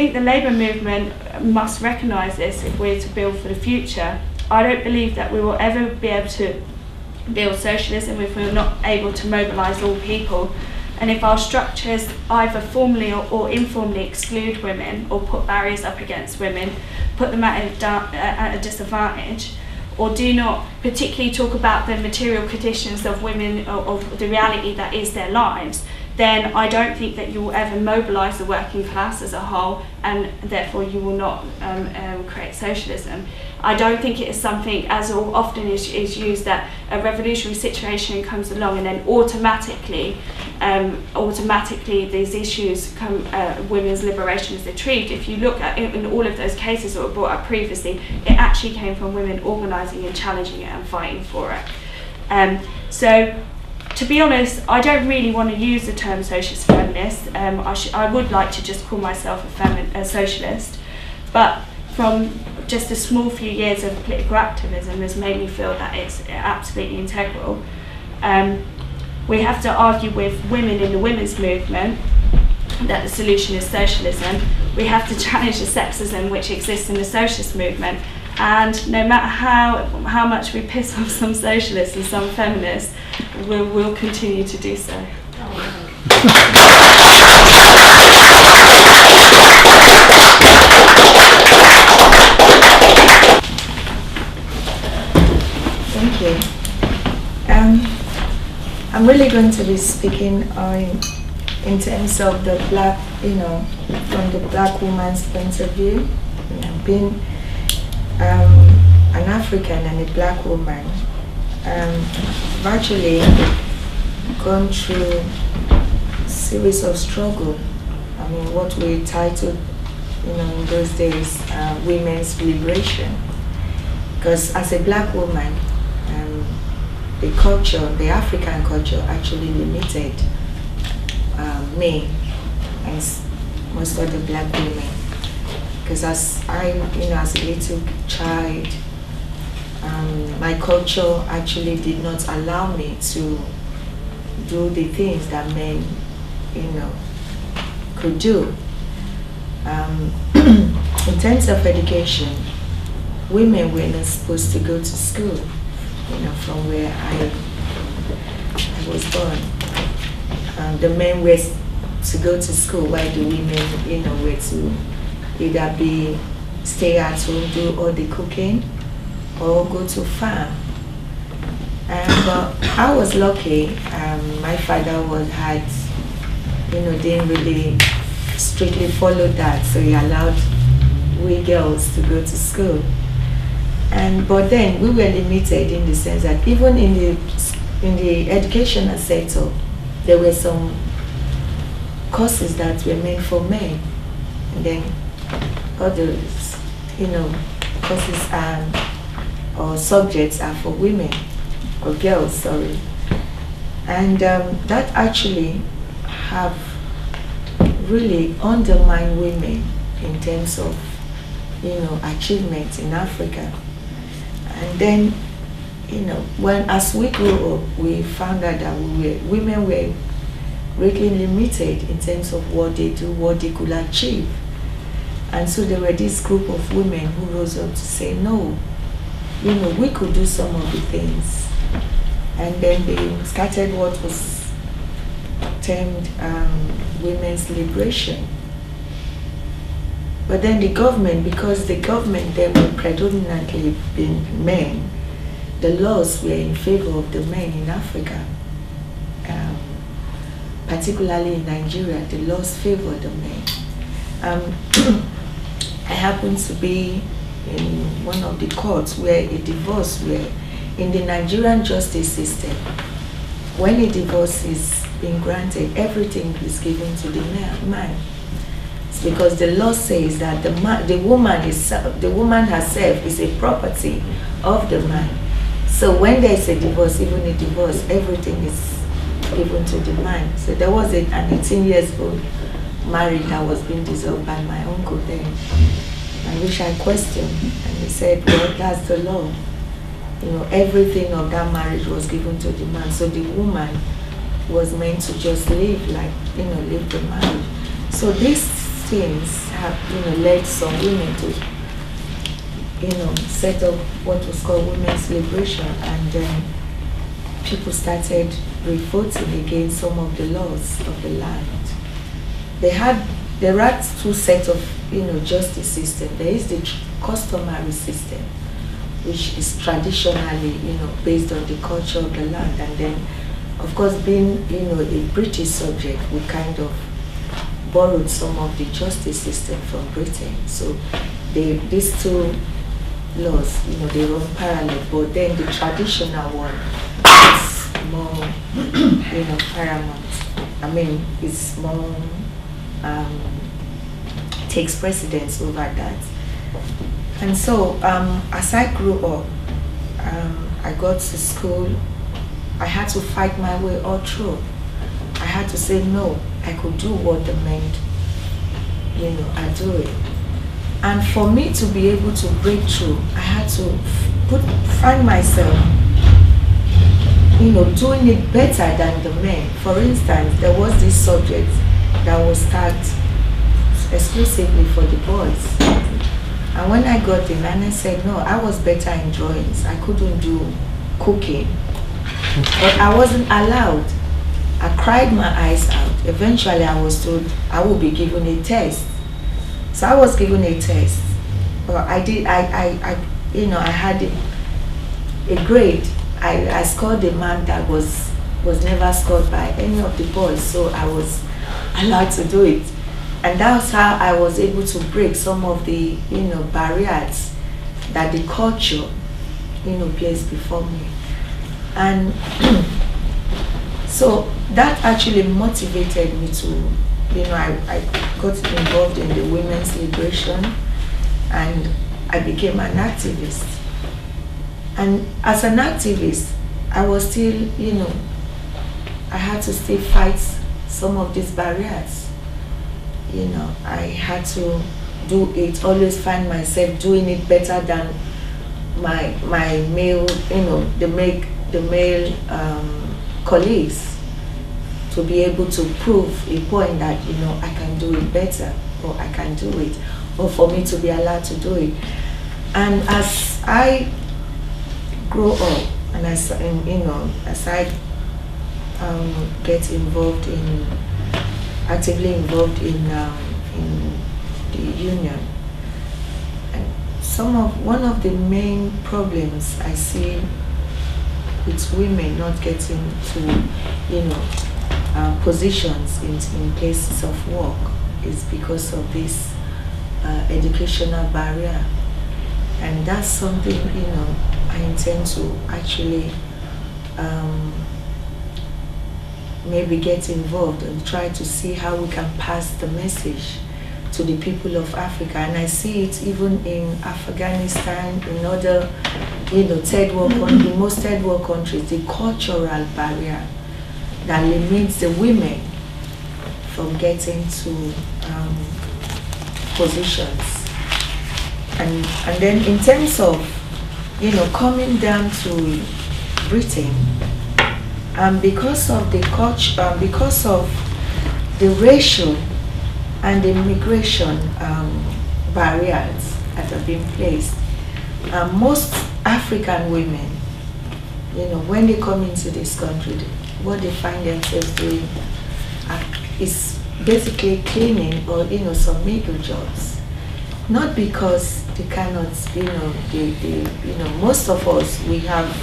think the labour movement must recognise this if we're to build for the future. I don't believe that we will ever be able to build socialism if we're not able to mobilise all people. And if our structures either formally or informally exclude women or put barriers up against women, put them at a disadvantage, or do not particularly talk about the material conditions of women, of the reality that is their lives, then I don't think that you will ever mobilise the working class as a whole, and therefore you will not create socialism. I don't think it is something, as often is used, that a revolutionary situation comes along and then automatically these issues come, women's liberation is achieved. If you look at in all of those cases that were brought up previously, it actually came from women organising and challenging it and fighting for it. So, to be honest, I don't really want to use the term socialist feminist. I would like to just call myself a socialist, but from just a small few years of political activism has made me feel that it's absolutely integral. We have to argue with women in the women's movement that the solution is socialism. We have to challenge the sexism which exists in the socialist movement. And no matter how much we piss off some socialists and some feminists, we'll continue to do so. Thank you. I'm really going to be speaking in terms of the black, from the black woman's point of view. Being an African and a black woman, I've actually gone through a series of struggle. I mean, what we titled, in those days, women's liberation. Because as a black woman, the culture, the African culture, actually limited me and most of the black women. Because as as a little child, my culture actually did not allow me to do the things that men, could do. In terms of education, women were not supposed to go to school, from where I was born. The men were to go to school, while the women, were to either stay at home, do all the cooking, or go to farm. But I was lucky. My father didn't really strictly follow that, so he allowed we girls to go to school. But then we were limited in the sense that even in the educational sector, there were some courses that were meant for men, and then others, courses or subjects are for women or girls, sorry. And that actually have really undermined women in terms of, achievements in Africa. And then, as we grew up, we found out that women were greatly limited in terms of what they do, what they could achieve. And so there were this group of women who rose up to say, no, we could do some of the things. And then they started what was termed women's liberation. But then the government, because the government there were predominantly being men, the laws were in favor of the men in Africa. Particularly in Nigeria, the laws favor the men. I happened to be in one of the courts where a divorce in the Nigerian justice system, when a divorce is being granted, everything is given to the man. It's because the law says that the woman herself is a property of the man. So when there is a divorce, even a divorce, everything is given to the man. So there was an 18 years old marriage that was being dissolved by my uncle then, and which I questioned, and he said, well, that's the law. Everything of that marriage was given to the man, so the woman was meant to just live the marriage. So this things have, led some women to, set up what was called women's liberation, and then people started revolting against some of the laws of the land. There are two sets of, justice system. There is the customary system, which is traditionally, based on the culture of the land, and then, of course, being, a British subject, we kind of borrowed some of the justice system from Britain. So these two laws, they run parallel, but then the traditional one is more, paramount. I mean, it's more, takes precedence over that. And so, as I grew up, I got to school, I had to fight my way all through. I had to say no, I could do what the men, are doing. And for me to be able to break through, I had to find myself, doing it better than the men. For instance, there was this subject that was tagged exclusively for the boys. And when I got in, and I said, no, I was better in drawings. I couldn't do cooking. But I wasn't allowed. I cried my eyes out. Eventually, I was told I would be given a test. So I was given a test. But I had a grade. I scored a mark that was never scored by any of the boys. So I was allowed to do it. And that's how I was able to break some of the, barriers that the culture, placed before me. And so that actually motivated me to, I got involved in the women's liberation, and I became an activist. And as an activist, I was still, I had to still fight some of these barriers. I had to do it, always find myself doing it better than my male, the male colleagues, to be able to prove a point that, I can do it better, or I can do it, or for me to be allowed to do it. And as I grow up, and as I get involved actively involved in the union, and one of the main problems I see with women not getting to positions in places of work is because of this educational barrier. And that's something I intend to actually maybe get involved and try to see how we can pass the message to the people of Africa. And I see it even in Afghanistan, in other, third world countries, most third world countries, the cultural barrier that limits the women from getting to positions. And then in terms of, coming down to Britain, because of the culture, because of the racial and the migration barriers that have been placed, most African women, when they come into this country, what they find themselves doing is basically cleaning or some manual jobs. Not because they cannot, most of us, we have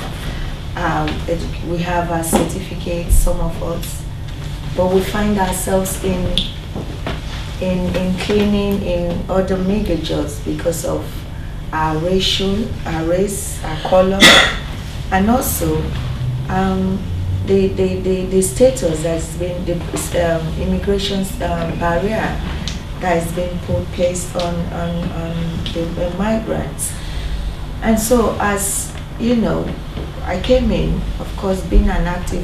our certificates, some of us, but we find ourselves in cleaning in other mega jobs because of our race, our color, and also the status that's been the immigration barrier that has been placed on the migrants. And so, as I came in, of course, being an activist